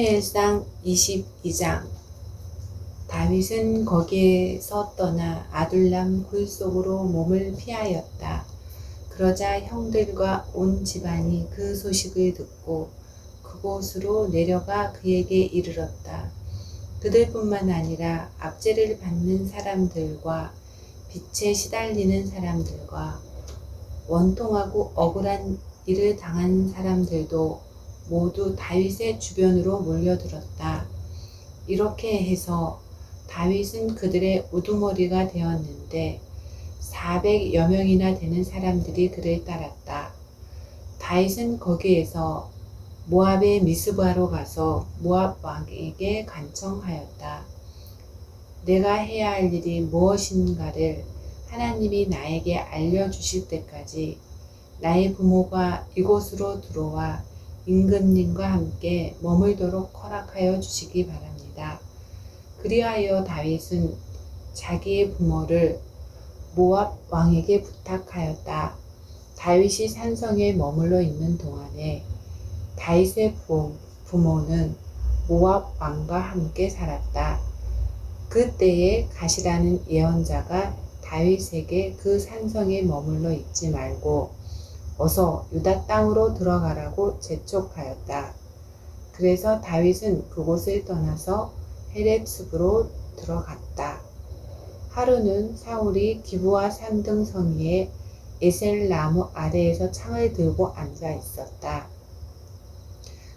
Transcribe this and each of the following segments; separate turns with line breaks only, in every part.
사무엘상 22장. 다윗은 거기에서 떠나 아둘람 굴 속으로 몸을 피하였다. 그러자 형들과 온 집안이 그 소식을 듣고 그곳으로 내려가 그에게 이르렀다. 그들뿐만 아니라 압제를 받는 사람들과 빚에 시달리는 사람들과 원통하고 억울한 일을 당한 사람들도 모두 다윗의 주변으로 몰려들었다. 이렇게 해서 다윗은 그들의 우두머리가 되었는데 400여 명이나 되는 사람들이 그를 따랐다. 다윗은 거기에서 모압의 미스바로 가서 모압 왕에게 간청하였다. 내가 해야 할 일이 무엇인가를 하나님이 나에게 알려주실 때까지 나의 부모가 이곳으로 들어와 임금님과 함께 머물도록 허락하여 주시기 바랍니다. 그리하여 다윗은 자기의 부모를 모압 왕에게 부탁하였다. 다윗이 산성에 머물러 있는 동안에 다윗의 부모는 모압 왕과 함께 살았다. 그때에 가시라는 예언자가 다윗에게 그 산성에 머물러 있지 말고 어서 유다 땅으로 들어가라고 재촉하였다. 그래서 다윗은 그곳을 떠나서 헤렙습으로 들어갔다. 하루는 사울이 기브아 산등성 위에 에셀 나무 아래에서 창을 들고 앉아 있었다.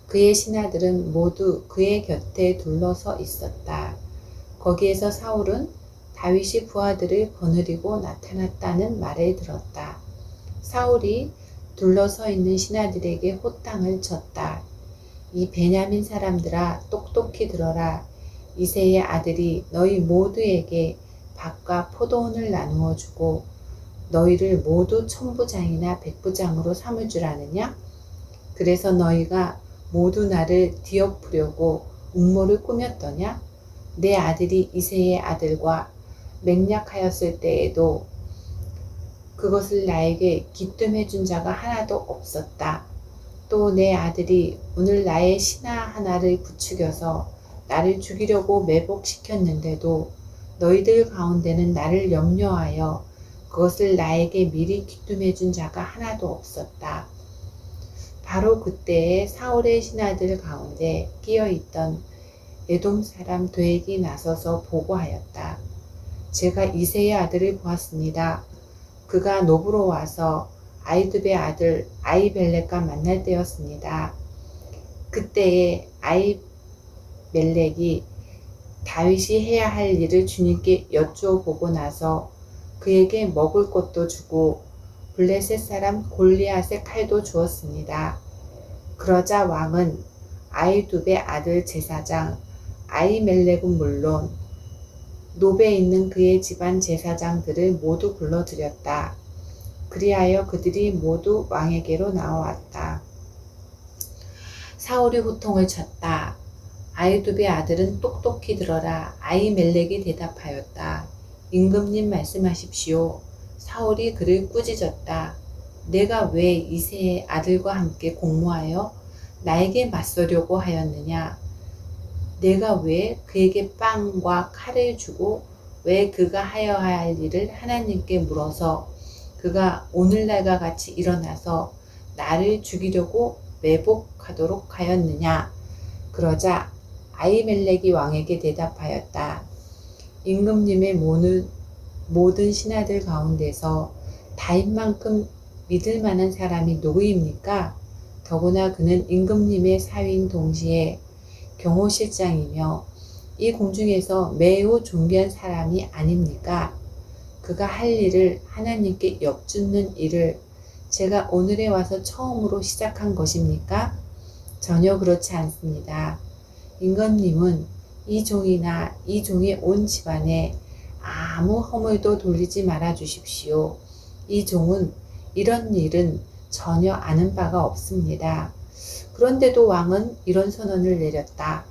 그의 신하들은 모두 그의 곁에 둘러서 있었다. 거기에서 사울은 다윗이 부하들을 거느리고 나타났다는 말을 들었다. 사울이 둘러서 있는 신하들에게 호탕을 쳤다. 이 베냐민 사람들아, 똑똑히 들어라. 이새의 아들이 너희 모두에게 밭과 포도원을 나누어 주고 너희를 모두 천부장이나 백부장으로 삼을 줄 아느냐? 그래서 너희가 모두 나를 뒤엎으려고 음모를 꾸몄더냐? 내 아들이 이새의 아들과 맹약하였을 때에도 그것을 나에게 기뜸해 준 자가 하나도 없었다. 또 내 아들이 오늘 나의 신하 하나를 부추겨서 나를 죽이려고 매복시켰는데도 너희들 가운데는 나를 염려하여 그것을 나에게 미리 기뜸해 준 자가 하나도 없었다. 바로 그때에 사울의 신하들 가운데 끼어있던 에돔 사람 도액이 나서서 보고하였다. 제가 이새의 아들을 보았습니다. 그가 노브로 와서 아히두베의 아들 아히멜렉과 만날 때였습니다. 그때에 아히멜렉이 다윗이 해야 할 일을 주님께 여쭈어보고 나서 그에게 먹을 것도 주고 블레셋 사람 골리앗의 칼도 주었습니다. 그러자 왕은 아히두베 아들 제사장 아히멜렉은 물론 노베에 있는 그의 집안 제사장들을 모두 불러들였다. 그리하여 그들이 모두 왕에게로 나와왔다. 사울이 호통을 쳤다. 아히두베 아들은 똑똑히 들어라. 아히멜렉이 대답하였다. 임금님 말씀하십시오. 사울이 그를 꾸짖었다. 내가 왜 이새의 아들과 함께 공모하여 나에게 맞서려고 하였느냐? 내가 왜 그에게 빵과 칼을 주고 왜 그가 하여야 할 일을 하나님께 물어서 그가 오늘날과 같이 일어나서 나를 죽이려고 매복하도록 하였느냐? 그러자 아히멜렉이 왕에게 대답하였다. 임금님의 모든 신하들 가운데서 다윗만큼 믿을 만한 사람이 누구입니까? 더구나 그는 임금님의 사위인 동시에 경호실장이며 이 궁중에서 매우 존귀한 사람이 아닙니까? 그가 할 일을 하나님께 엿주는 일을 제가 오늘에 와서 처음으로 시작한 것입니까? 전혀 그렇지 않습니다. 임금님은 이 종이나 이 종의 온 집안에 아무 허물도 돌리지 말아 주십시오. 이 종은 이런 일은 전혀 아는 바가 없습니다. 그런데도 왕은 이런 선언을 내렸다.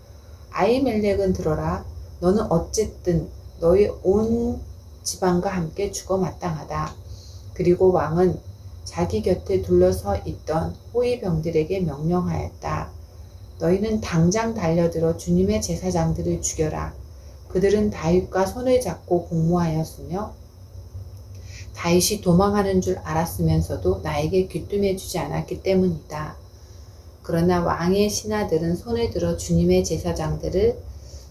아히멜렉은 들어라. 너는 어쨌든 너희 온 집안과 함께 죽어 마땅하다. 그리고 왕은 자기 곁에 둘러서 있던 호위병들에게 명령하였다. 너희는 당장 달려들어 주님의 제사장들을 죽여라. 그들은 다윗과 손을 잡고 공모하였으며 다윗이 도망하는 줄 알았으면서도 나에게 귀뜸해 주지 않았기 때문이다. 그러나 왕의 신하들은 손을 들어 주님의 제사장들을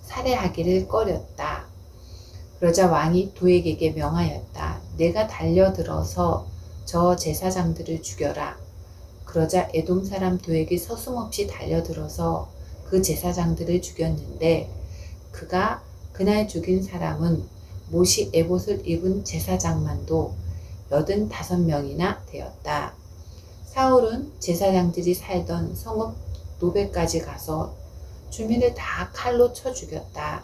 살해하기를 꺼렸다. 그러자 왕이 도액에게 명하였다. 내가 달려들어서 저 제사장들을 죽여라. 그러자 에돔 사람 도액이 서슴없이 달려들어서 그 제사장들을 죽였는데 그가 그날 죽인 사람은 못이 에봇을 입은 제사장만도 85명이나 되었다. 사울은 제사장들이 살던 성읍 노베까지 가서 주민을 다 칼로 쳐 죽였다.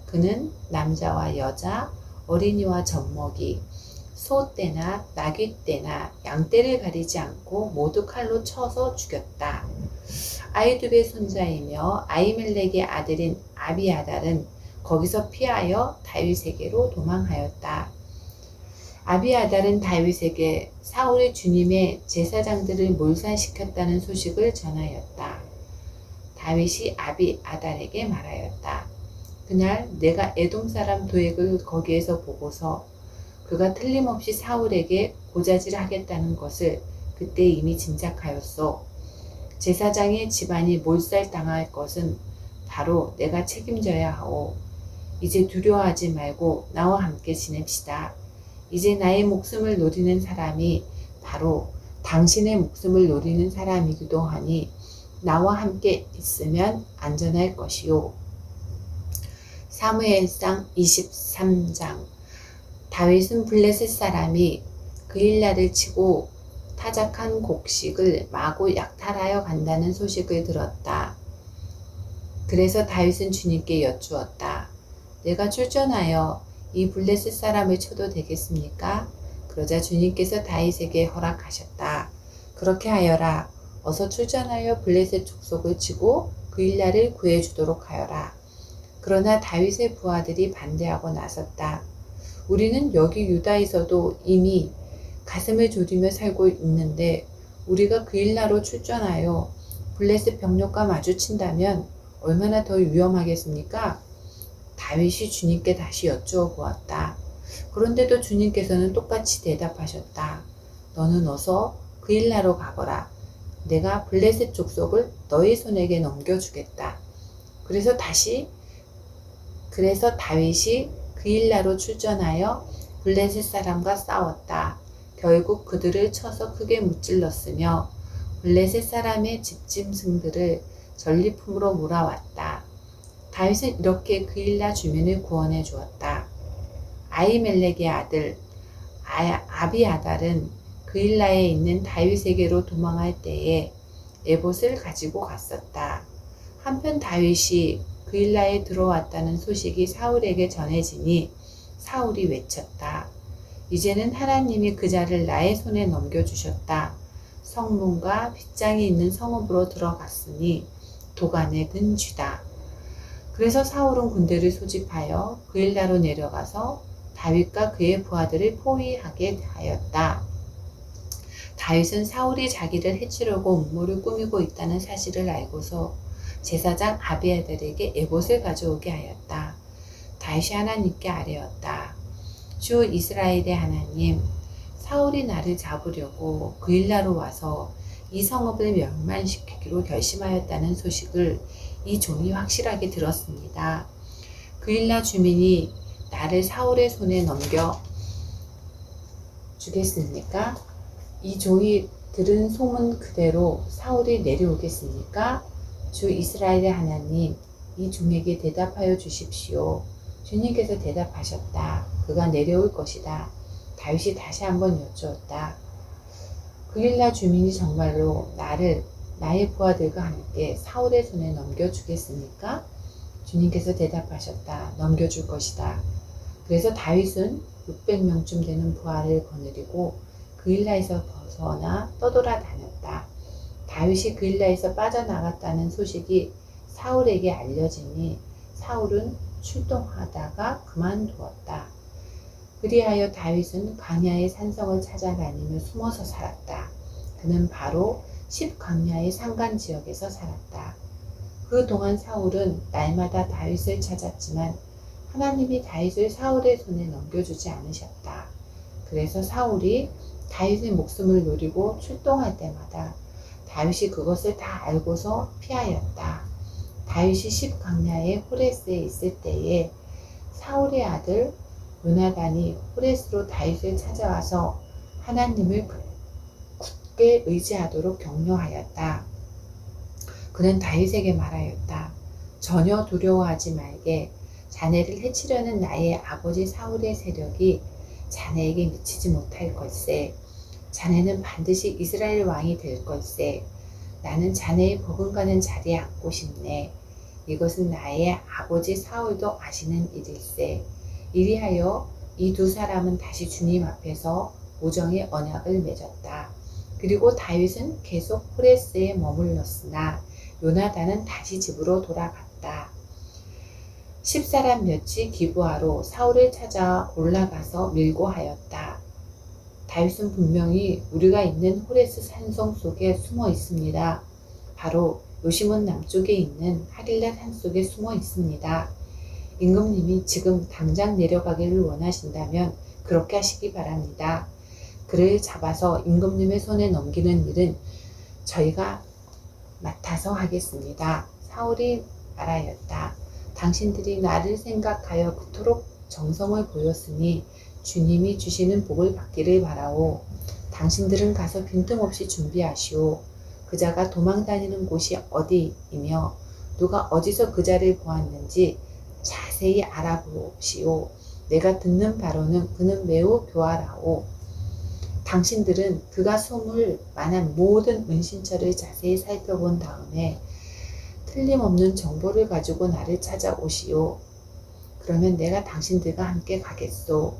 그는 남자와 여자, 어린이와 젖먹이, 소떼나 나귀떼나 양떼를 가리지 않고 모두 칼로 쳐서 죽였다. 아히두베의 손자이며 아히멜렉의 아들인 아비아달은 거기서 피하여 다윗에게로 도망하였다. 아비아달은 다윗에게 사울이 주님의 제사장들을 몰살시켰다는 소식을 전하였다. 다윗이 아비아달에게 말하였다. 그날 내가 에돔 사람 도액을 거기에서 보고서 그가 틀림없이 사울에게 고자질하겠다는 것을 그때 이미 짐작하였소. 제사장의 집안이 몰살당할 것은 바로 내가 책임져야 하오. 이제 두려워하지 말고 나와 함께 지냅시다. 이제 나의 목숨을 노리는 사람이 바로 당신의 목숨을 노리는 사람이기도 하니 나와 함께 있으면 안전할 것이요. 사무엘상 23장. 다윗은 블레셋 사람이 그일라를 치고 타작한 곡식을 마구 약탈하여 간다는 소식을 들었다. 그래서 다윗은 주님께 여쭈었다. 내가 출전하여 이 블레셋 사람을 쳐도 되겠습니까? 그러자 주님께서 다윗에게 허락하셨다. 그렇게 하여라. 어서 출전하여 블레셋 족속을 치고 그일라를 구해주도록 하여라. 그러나 다윗의 부하들이 반대하고 나섰다. 우리는 여기 유다에서도 이미 가슴을 졸이며 살고 있는데 우리가 그일라로 출전하여 블레셋 병력과 마주친다면 얼마나 더 위험하겠습니까? 다윗이 주님께 다시 여쭈어 보았다. 그런데도 주님께서는 똑같이 대답하셨다. 너는 어서 그일라로 가거라. 내가 블레셋 족속을 너희 손에게 넘겨주겠다. 그래서 다윗이 그일라로 출전하여 블레셋 사람과 싸웠다. 결국 그들을 쳐서 크게 무찔렀으며 블레셋 사람의 집짐승들을 전리품으로 몰아왔다. 다윗은 이렇게 그일라 주민을 구원해 주었다. 아히멜렉의 아들 아비아달은 그일라에 있는 다윗에게로 도망할 때에 에봇을 가지고 갔었다. 한편 다윗이 그일라에 들어왔다는 소식이 사울에게 전해지니 사울이 외쳤다. 이제는 하나님이 그 자를 나의 손에 넘겨주셨다. 성문과 빗장이 있는 성읍으로 들어갔으니 도간에 든 쥐다. 그래서 사울은 군대를 소집하여 그일라로 내려가서 다윗과 그의 부하들을 포위하게 하였다. 다윗은 사울이 자기를 해치려고 음모를 꾸미고 있다는 사실을 알고서 제사장 아비아달에게 에봇을 가져오게 하였다. 다윗이 하나님께 아뢰었다. 주 이스라엘의 하나님, 사울이 나를 잡으려고 그일라로 와서 이 성읍을 멸망시키기로 결심하였다는 소식을 이 종이 확실하게 들었습니다. 그일라 주민이 나를 사울의 손에 넘겨 주겠습니까? 이 종이 들은 소문 그대로 사울이 내려오겠습니까? 주 이스라엘의 하나님, 이 종에게 대답하여 주십시오. 주님께서 대답하셨다. 그가 내려올 것이다. 다윗이 다시 한번 여쭈었다. 그일라 주민이 정말로 나의 부하들과 함께 사울의 손에 넘겨주겠습니까? 주님께서 대답하셨다. 넘겨줄 것이다. 그래서 다윗은 600명쯤 되는 부하를 거느리고 그일라에서 벗어나 떠돌아다녔다. 다윗이 그일라에서 빠져나갔다는 소식이 사울에게 알려지니 사울은 출동하다가 그만두었다. 그리하여 다윗은 광야의 산성을 찾아다니며 숨어서 살았다. 그는 바로 10광야의 산간 지역에서 살았다. 그동안 사울은 날마다 다윗을 찾았지만 하나님이 다윗을 사울의 손에 넘겨주지 않으셨다. 그래서 사울이 다윗의 목숨을 노리고 출동할 때마다 다윗이 그것을 다 알고서 피하였다. 다윗이 십강야의 호레스에 있을 때에 사울의 아들 요나단이 호레스로 다윗을 찾아와서 하나님을 굳게 의지하도록 격려하였다. 그는 다윗에게 말하였다. 전혀 두려워하지 말게. 자네를 해치려는 나의 아버지 사울의 세력이 자네에게 미치지 못할 걸세. 자네는 반드시 이스라엘 왕이 될 걸세. 나는 자네의 버금가는 자리에 앉고 싶네. 이것은 나의 아버지 사울도 아시는 일일세. 이리하여 이 두 사람은 다시 주님 앞에서 우정의 언약을 맺었다. 그리고 다윗은 계속 호레스에 머물렀으나 요나단은 다시 집으로 돌아갔다. 10사람 몇이 기브아로 사울을 찾아 올라가서 밀고 하였다. 다윗은 분명히 우리가 있는 호레스 산성 속에 숨어 있습니다. 바로 요시몬 남쪽에 있는 하릴라 산속에 숨어 있습니다. 임금님이 지금 당장 내려가기를 원하신다면 그렇게 하시기 바랍니다. 그를 잡아서 임금님의 손에 넘기는 일은 저희가 맡아서 하겠습니다. 사울이 말하였다. 당신들이 나를 생각하여 그토록 정성을 보였으니 주님이 주시는 복을 받기를 바라오. 당신들은 가서 빈틈없이 준비하시오. 그자가 도망다니는 곳이 어디이며 누가 어디서 그자를 보았는지 자세히 알아보시오. 내가 듣는 바로는 그는 매우 교활하오. 당신들은 그가 숨을 만한 모든 은신처를 자세히 살펴본 다음에 틀림없는 정보를 가지고 나를 찾아오시오. 그러면 내가 당신들과 함께 가겠소.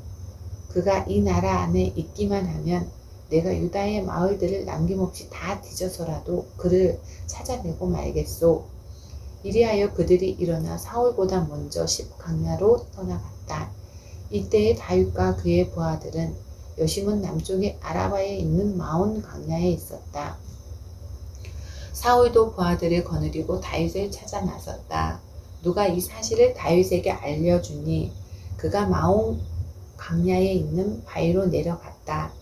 그가 이 나라 안에 있기만 하면 내가 유다의 마을들을 남김없이 다 뒤져서라도 그를 찾아내고 말겠소. 이리하여 그들이 일어나 사울보다 먼저 십강야로 떠나갔다. 이때에 다윗과 그의 부하들은 여심은 남쪽의 아라바에 있는 마온 강야에 있었다. 사울도 부하들을 거느리고 다윗을 찾아 나섰다. 누가 이 사실을 다윗에게 알려주니 그가 마온 강야에 있는 바위로 내려갔다.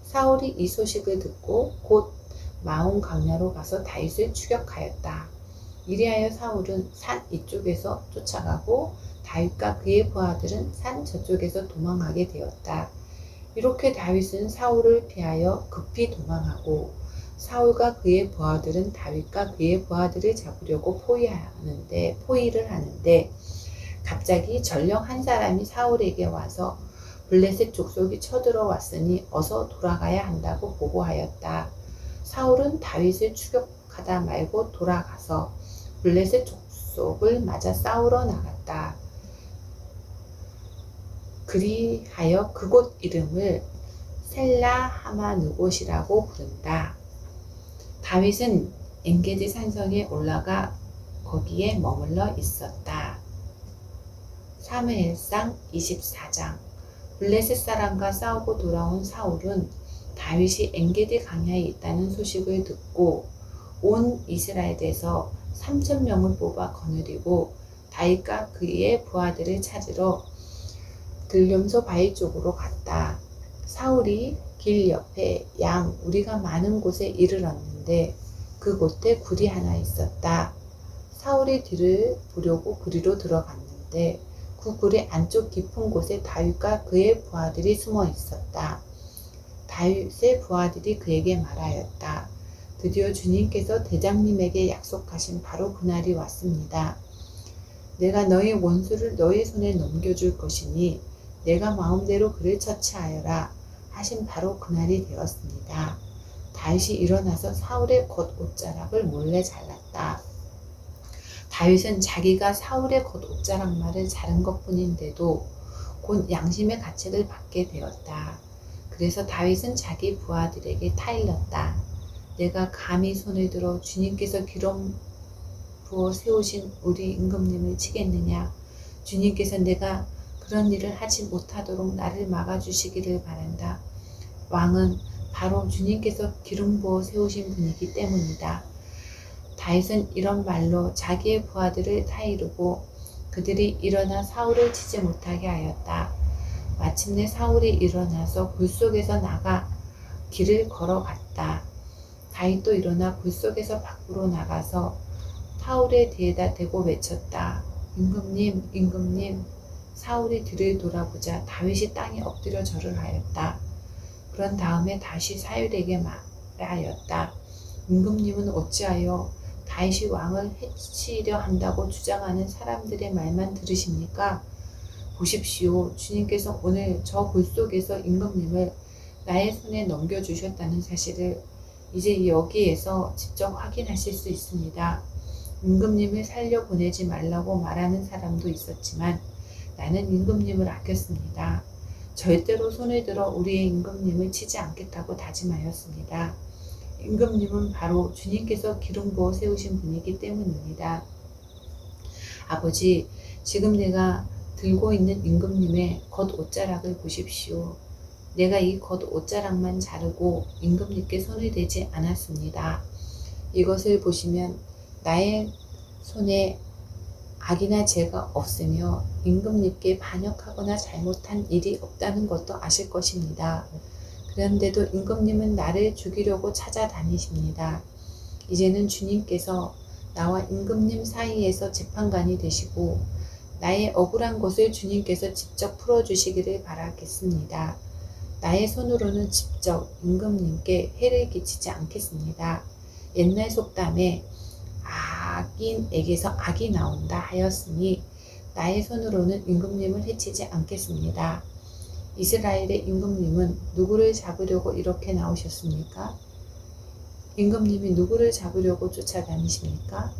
사울이 이 소식을 듣고 곧 마온 강야로 가서 다윗을 추격하였다. 이리하여 사울은 산 이쪽에서 쫓아가고 다윗과 그의 부하들은 산 저쪽에서 도망하게 되었다. 이렇게 다윗은 사울을 피하여 급히 도망하고 사울과 그의 부하들은 다윗과 그의 부하들을 잡으려고 포위를 하는데 갑자기 전령 한 사람이 사울에게 와서 블레셋 족속이 쳐들어왔으니 어서 돌아가야 한다고 보고하였다. 사울은 다윗을 추격하다 말고 돌아가서 블레셋 족속을 맞아 싸우러 나갔다. 그리하여 그곳 이름을 셀라 하마느곳이라고 부른다. 다윗은 엔게디 산성에 올라가 거기에 머물러 있었다. 사무엘상 24장. 블레셋 사람과 싸우고 돌아온 사울은 다윗이 엔게디 강야에 있다는 소식을 듣고 온 이스라엘에서 3,000명을 뽑아 거느리고 다윗과 그의 부하들을 찾으러 들림소 바위 쪽으로 갔다. 사울이 길 옆에 양 우리가 많은 곳에 이르렀는데 그곳에 굴이 하나 있었다. 사울이 뒤를 보려고 그리로 들어갔는데 그 굴의 안쪽 깊은 곳에 다윗과 그의 부하들이 숨어 있었다. 다윗의 부하들이 그에게 말하였다. 드디어 주님께서 대장님에게 약속하신 바로 그날이 왔습니다. 내가 너의 원수를 너의 손에 넘겨줄 것이니 내가 마음대로 그를 처치하여라 하신 바로 그날이 되었습니다. 다윗이 일어나서 사울의 겉 옷자락을 몰래 잘랐다. 다윗은 자기가 사울의 겉 옷자락말을 자른 것뿐인데도 곧 양심의 가책을 받게 되었다. 그래서 다윗은 자기 부하들에게 타일렀다. 내가 감히 손을 들어 주님께서 기름 부어 세우신 우리 임금님을 치겠느냐. 주님께서 내가 그런 일을 하지 못하도록 나를 막아주시기를 바란다. 왕은 바로 주님께서 기름 부어 세우신 분이기 때문이다. 다윗은 이런 말로 자기의 부하들을 타이르고 그들이 일어나 사울을 치지 못하게 하였다. 마침내 사울이 일어나서 굴 속에서 나가 길을 걸어갔다. 다윗도 일어나 굴 속에서 밖으로 나가서 사울의 뒤에다 대고 외쳤다. 임금님, 임금님. 사울이 뒤를 돌아보자 다윗이 땅에 엎드려 절을 하였다. 그런 다음에 다시 사울에게 말하였다. 임금님은 어찌하여 다윗이 왕을 해치려 한다고 주장하는 사람들의 말만 들으십니까? 보십시오. 주님께서 오늘 저 굴 속에서 임금님을 나의 손에 넘겨주셨다는 사실을 이제 여기에서 직접 확인하실 수 있습니다. 임금님을 살려보내지 말라고 말하는 사람도 있었지만 나는 임금님을 아꼈습니다. 절대로 손을 들어 우리의 임금님을 치지 않겠다고 다짐하였습니다. 임금님은 바로 주님께서 기름 부어 세우신 분이기 때문입니다. 아버지, 지금 내가 들고 있는 임금님의 겉옷자락을 보십시오. 내가 이 겉옷자락만 자르고 임금님께 손을 대지 않았습니다. 이것을 보시면 나의 손에 악이나 죄가 없으며 임금님께 반역하거나 잘못한 일이 없다는 것도 아실 것입니다. 그런데도 임금님은 나를 죽이려고 찾아다니십니다. 이제는 주님께서 나와 임금님 사이에서 재판관이 되시고 나의 억울한 것을 주님께서 직접 풀어주시기를 바라겠습니다. 나의 손으로는 직접 임금님께 해를 끼치지 않겠습니다. 옛날 속담에 악인에게서 악이 나온다 하였으니 나의 손으로는 임금님을 해치지 않겠습니다. 이스라엘의 임금님은 누구를 잡으려고 이렇게 나오셨습니까? 임금님이 누구를 잡으려고 쫓아다니십니까?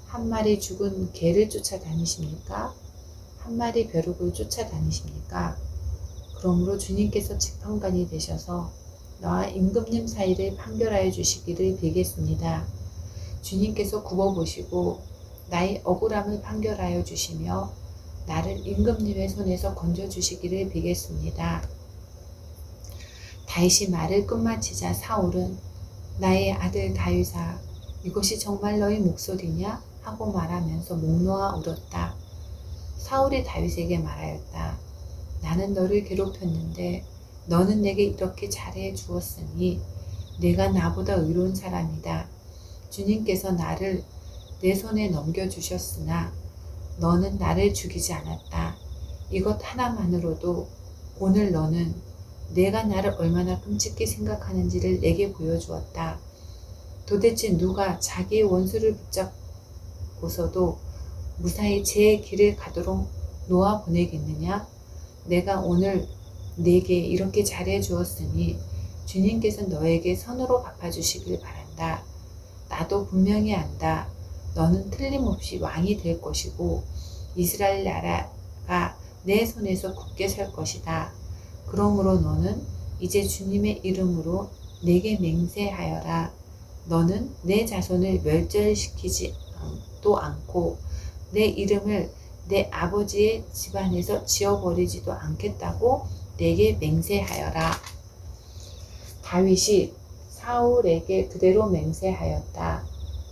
한 마리 죽은 개를 쫓아다니십니까? 한 마리 벼룩을 쫓아다니십니까? 그러므로 주님께서 재판관이 되셔서 나와 임금님 사이를 판결하여 주시기를 빌겠습니다. 주님께서 굽어보시고 나의 억울함을 판결하여 주시며 나를 임금님의 손에서 건져주시기를 빌겠습니다. 다윗이 말을 끝마치자 사울은 나의 아들 다윗아, 이것이 정말 너의 목소리냐? 하고 말하면서 목 놓아 울었다. 사울이 다윗에게 말하였다. 나는 너를 괴롭혔는데 너는 내게 이렇게 잘해 주었으니 내가 나보다 의로운 사람이다. 주님께서 나를 내 손에 넘겨주셨으나 너는 나를 죽이지 않았다. 이것 하나만으로도 오늘 너는 내가 나를 얼마나 끔찍히 생각하는지를 내게 보여주었다. 도대체 누가 자기의 원수를 붙잡고서도 무사히 제 길을 가도록 놓아 보내겠느냐? 내가 오늘 내게 이렇게 잘해 주었으니 주님께서 너에게 선으로 갚아주시길 바란다. 나도 분명히 안다. 너는 틀림없이 왕이 될 것이고 이스라엘 나라가 내 손에서 굳게 설 것이다. 그러므로 너는 이제 주님의 이름으로 내게 맹세하여라. 너는 내 자손을 멸절시키지도 않고 내 이름을 내 아버지의 집안에서 지워버리지도 않겠다고 내게 맹세하여라. 다윗이 사울에게 그대로 맹세하였다.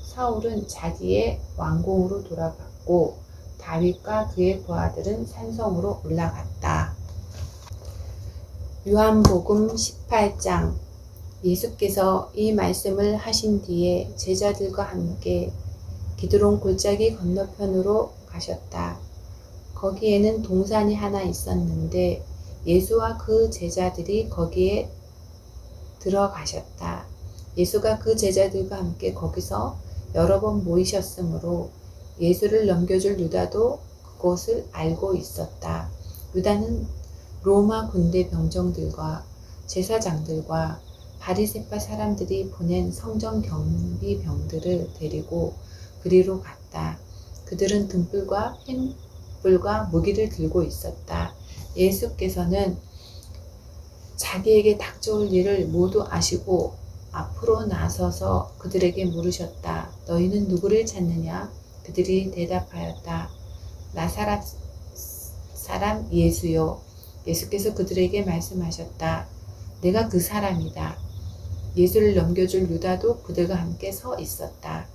사울은 자기의 왕궁으로 돌아갔고 다윗과 그의 부하들은 산성으로 올라갔다. 요한복음 18장. 예수께서 이 말씀을 하신 뒤에 제자들과 함께 기드론 골짜기 건너편으로 가셨다. 거기에는 동산이 하나 있었는데 예수와 그 제자들이 거기에 들어가셨다. 예수가 그 제자들과 함께 거기서 여러 번 모이셨으므로 예수를 넘겨줄 유다도 그것을 알고 있었다. 유다는 로마 군대 병정들과 제사장들과 바리새파 사람들이 보낸 성전 경비병들을 데리고 그리로 갔다. 그들은 등불과 횃불과 무기를 들고 있었다. 예수께서는 자기에게 닥쳐올 일을 모두 아시고 앞으로 나서서 그들에게 물으셨다. 너희는 누구를 찾느냐? 그들이 대답하였다. 나사렛 사람 예수요. 예수께서 그들에게 말씀하셨다. 내가 그 사람이다. 예수를 넘겨줄 유다도 그들과 함께 서 있었다.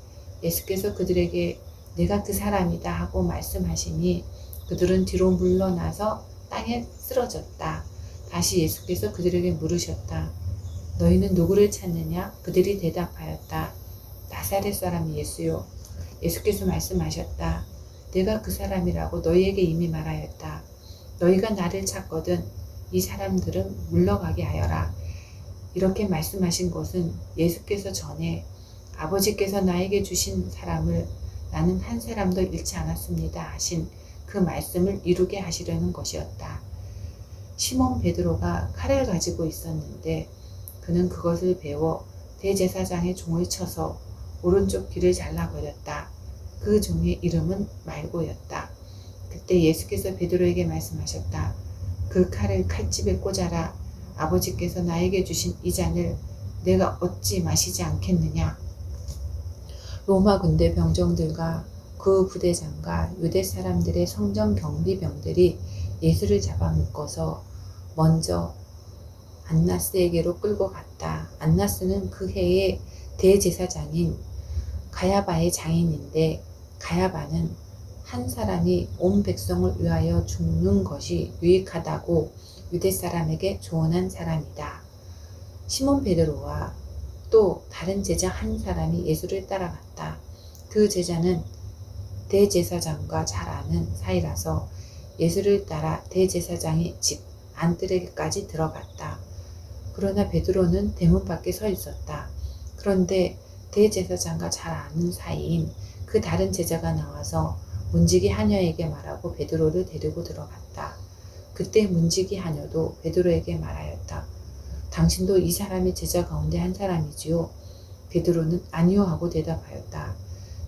예수께서 그들에게 내가 그 사람이다 하고 말씀하시니 그들은 뒤로 물러나서 땅에 쓰러졌다. 다시 예수께서 그들에게 물으셨다. 너희는 누구를 찾느냐? 그들이 대답하였다. 나사렛 사람 예수요. 예수께서 말씀하셨다. 내가 그 사람이라고 너희에게 이미 말하였다. 너희가 나를 찾거든 이 사람들은 물러가게 하여라. 이렇게 말씀하신 것은 예수께서 전에 아버지께서 나에게 주신 사람을 나는 한 사람도 잃지 않았습니다 하신 그 말씀을 이루게 하시려는 것이었다. 시몬 베드로가 칼을 가지고 있었는데 그는 그것을 베어 대제사장의 종을 쳐서 오른쪽 귀를 잘라버렸다. 그 종의 이름은 말고였다. 그때 예수께서 베드로에게 말씀하셨다. 그 칼을 칼집에 꽂아라. 아버지께서 나에게 주신 이 잔을 내가 어찌 마시지 않겠느냐. 로마 군대 병정들과 그 부대장과 유대 사람들의 성전 경비병들이 예수를 잡아 묶어서 먼저 안나스에게로 끌고 갔다. 안나스는 그 해의 대제사장인 가야바의 장인인데 가야바는 한 사람이 온 백성을 위하여 죽는 것이 유익하다고 유대 사람에게 조언한 사람이다. 시몬 베드로와 또 다른 제자 한 사람이 예수를 따라갔다. 그 제자는 대제사장과 잘 아는 사이라서 예수를 따라 대제사장의 집 안뜰에까지 들어갔다. 그러나 베드로는 대문 밖에 서 있었다. 그런데 대제사장과 잘 아는 사이인 그 다른 제자가 나와서 문지기 하녀에게 말하고 베드로를 데리고 들어갔다. 그때 문지기 하녀도 베드로에게 말하였다. 당신도 이 사람의 제자 가운데 한 사람이지요? 베드로는 아니요 하고 대답하였다.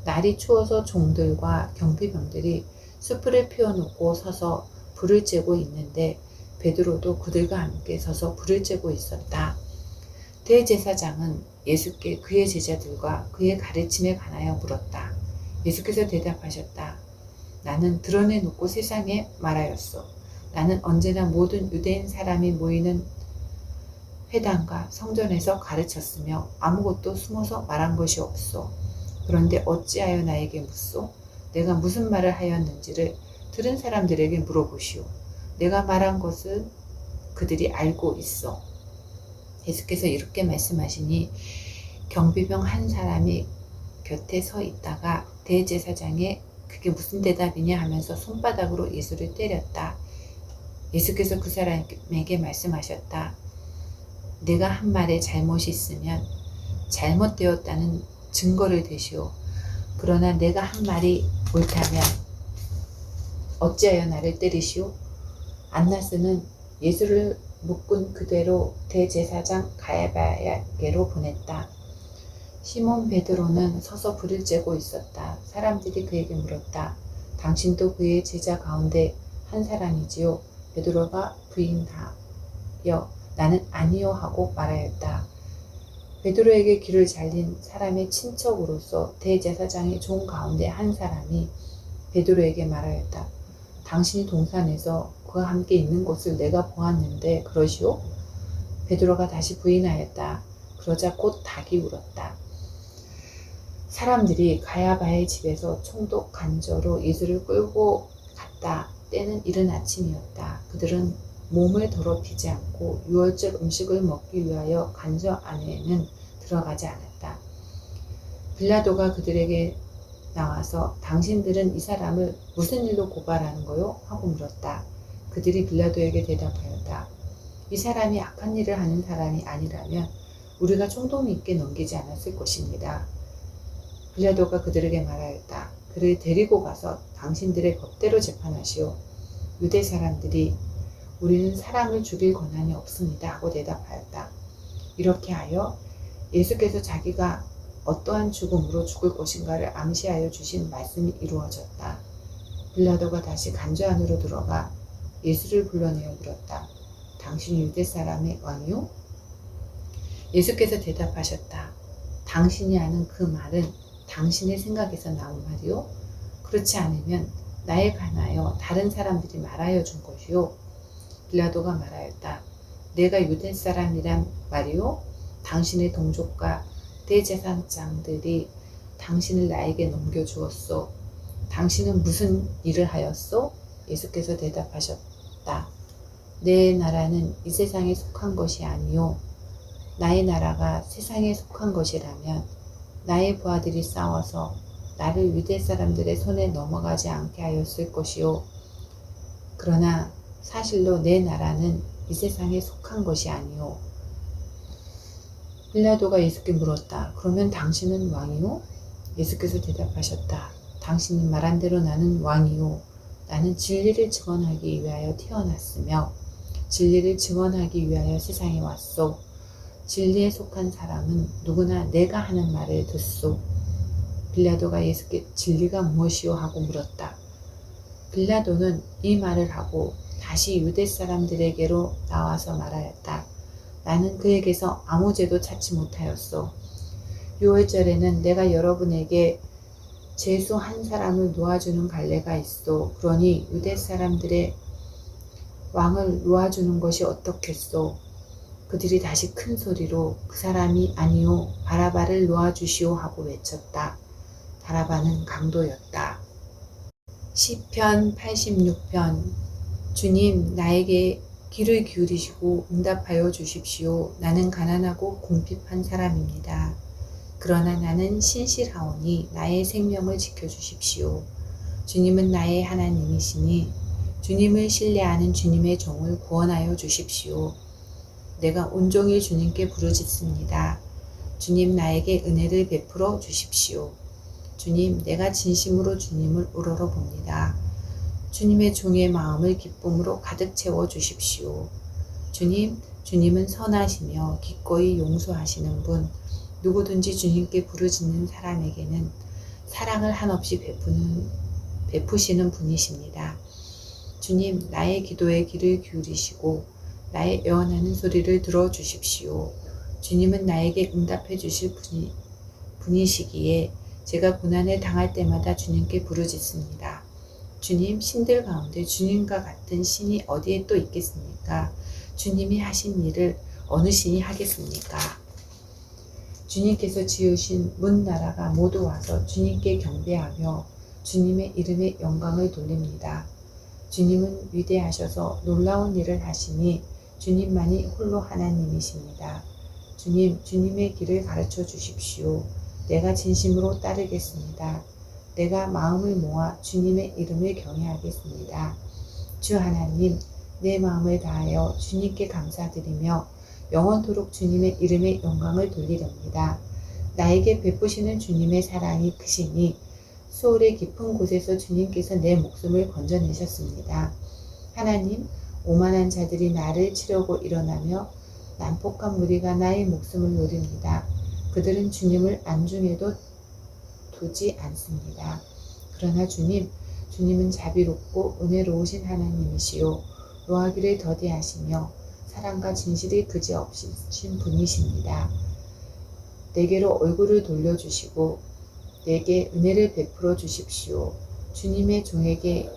날이 추워서 종들과 경비병들이 숯불을 피워놓고 서서 불을 쬐고 있는데 베드로도 그들과 함께 서서 불을 쬐고 있었다. 대제사장은 예수께 그의 제자들과 그의 가르침에 관하여 물었다. 예수께서 대답하셨다. 나는 드러내놓고 세상에 말하였소. 나는 언제나 모든 유대인 사람이 모이는 회당과 성전에서 가르쳤으며 아무것도 숨어서 말한 것이 없소. 그런데 어찌하여 나에게 묻소? 내가 무슨 말을 하였는지를 들은 사람들에게 물어보시오. 내가 말한 것은 그들이 알고 있어. 예수께서 이렇게 말씀하시니 경비병 한 사람이 곁에 서 있다가 대제사장에 그게 무슨 대답이냐 하면서 손바닥으로 예수를 때렸다. 예수께서 그 사람에게 말씀하셨다. 내가 한 말에 잘못이 있으면 잘못되었다는 증거를 대시오. 그러나 내가 한 말이 옳다면 어찌하여 나를 때리시오? 안나스는 예수를 묶은 그대로 대제사장 가야바에게로 보냈다. 시몬 베드로는 서서 불을 쬐고 있었다. 사람들이 그에게 물었다. 당신도 그의 제자 가운데 한 사람이지요? 베드로가 부인하여 나는 아니요 하고 말하였다. 베드로에게 귀를 잘린 사람의 친척으로서 대제사장의 종 가운데 한 사람이 베드로에게 말하였다. 당신이 동산에서 그와 함께 있는 것을 내가 보았는데 그러시오? 베드로가 다시 부인하였다. 그러자 곧 닭이 울었다. 사람들이 가야바의 집에서 총독 간저로 예수를 끌고 갔다. 때는 이른 아침이었다. 그들은 몸을 더럽히지 않고 유월절 음식을 먹기 위하여 간저 안에는 들어가지 않았다. 빌라도가 그들에게 나와서 당신들은 이 사람을 무슨 일로 고발하는 거요? 하고 물었다. 그들이 빌라도에게 대답하였다. 이 사람이 악한 일을 하는 사람이 아니라면 우리가 총독 있게 넘기지 않았을 것입니다. 빌라도가 그들에게 말하였다. 그를 데리고 가서 당신들의 법대로 재판하시오. 유대 사람들이 우리는 사람을 죽일 권한이 없습니다 하고 대답하였다. 이렇게 하여 예수께서 자기가 어떠한 죽음으로 죽을 것인가를 암시하여 주신 말씀이 이루어졌다. 빌라도가 다시 간저 안으로 들어가 예수를 불러내어 물었다. 당신이 유대 사람의 왕이요? 예수께서 대답하셨다. 당신이 아는 그 말은 당신의 생각에서 나온 말이요? 그렇지 않으면 나에 관하여 다른 사람들이 말하여 준 것이요? 빌라도가 말하였다. 내가 유대 사람이란 말이요? 당신의 동족과 대제사장들이 당신을 나에게 넘겨주었소. 당신은 무슨 일을 하였소? 예수께서 대답하셨다. 내 나라는 이 세상에 속한 것이 아니요 나의 나라가 세상에 속한 것이라면 나의 부하들이 싸워서 나를 유대 사람들의 손에 넘어가지 않게 하였을 것이요. 그러나 사실로 내 나라는 이 세상에 속한 것이 아니요. 빌라도가 예수께 물었다. 그러면 당신은 왕이요? 예수께서 대답하셨다. 당신이 말한 대로 나는 왕이요. 나는 진리를 증언하기 위하여 태어났으며 진리를 증언하기 위하여 세상에 왔소. 진리에 속한 사람은 누구나 내가 하는 말을 듣소. 빌라도가 예수께 진리가 무엇이요? 하고 물었다. 빌라도는 이 말을 하고 다시 유대 사람들에게로 나와서 말하였다. 나는 그에게서 아무 죄도 찾지 못하였소. 6월절에는 내가 여러분에게 죄수 한 사람을 놓아주는 갈례가 있소. 그러니 유대 사람들의 왕을 놓아주는 것이 어떻겠소? 그들이 다시 큰 소리로 그 사람이 아니요 바라바를 놓아주시오 하고 외쳤다. 바라바는 강도였다. 시편 86편 주님 나에게 귀를 기울이시고 응답하여 주십시오. 나는 가난하고 궁핍한 사람입니다. 그러나 나는 신실하오니 나의 생명을 지켜주십시오. 주님은 나의 하나님이시니 주님을 신뢰하는 주님의 종을 구원하여 주십시오. 내가 온종일 주님께 부르짖습니다. 주님 나에게 은혜를 베풀어 주십시오. 주님 내가 진심으로 주님을 우러러봅니다. 주님의 종의 마음을 기쁨으로 가득 채워 주십시오. 주님은 선하시며 기꺼이 용서하시는 분, 누구든지 주님께 부르짖는 사람에게는 사랑을 한없이 베푸시는 분이십니다. 주님 나의 기도에 귀를 기울이시고 나의 애원하는 소리를 들어주십시오. 주님은 나에게 응답해 주실 분이시기에 제가 고난을 당할 때마다 주님께 부르짖습니다. 주님, 신들 가운데 주님과 같은 신이 어디에 또 있겠습니까? 주님이 하신 일을 어느 신이 하겠습니까? 주님께서 지으신 문 나라가 모두 와서 주님께 경배하며 주님의 이름에 영광을 돌립니다. 주님은 위대하셔서 놀라운 일을 하시니 주님만이 홀로 하나님이십니다. 주님의 길을 가르쳐 주십시오. 내가 진심으로 따르겠습니다. 내가 마음을 모아 주님의 이름을 경외하겠습니다. 주 하나님, 내 마음을 다하여 주님께 감사드리며 영원토록 주님의 이름에 영광을 돌리렵니다. 나에게 베푸시는 주님의 사랑이 크시니 수월의 깊은 곳에서 주님께서 내 목숨을 건져내셨습니다. 하나님, 오만한 자들이 나를 치려고 일어나며 난폭한 무리가 나의 목숨을 노립니다. 그들은 주님을 안중에도 두지 않습니다. 그러나 주님은 자비롭고 은혜로우신 하나님이시요 노하기를 더디하시며 사랑과 진실이 그지없으신 분이십니다. 내게로 얼굴을 돌려주시고 내게 은혜를 베풀어 주십시오. 주님의 종에게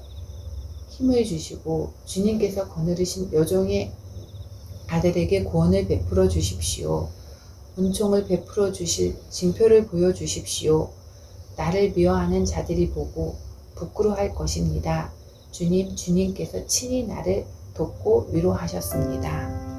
힘을 주시고 주님께서 거느리신 여종의 아들에게 구원을 베풀어 주십시오. 은총을 베풀어 주실 징표를 보여주십시오. 나를 미워하는 자들이 보고 부끄러워할 것입니다. 주님께서 친히 나를 돕고 위로하셨습니다.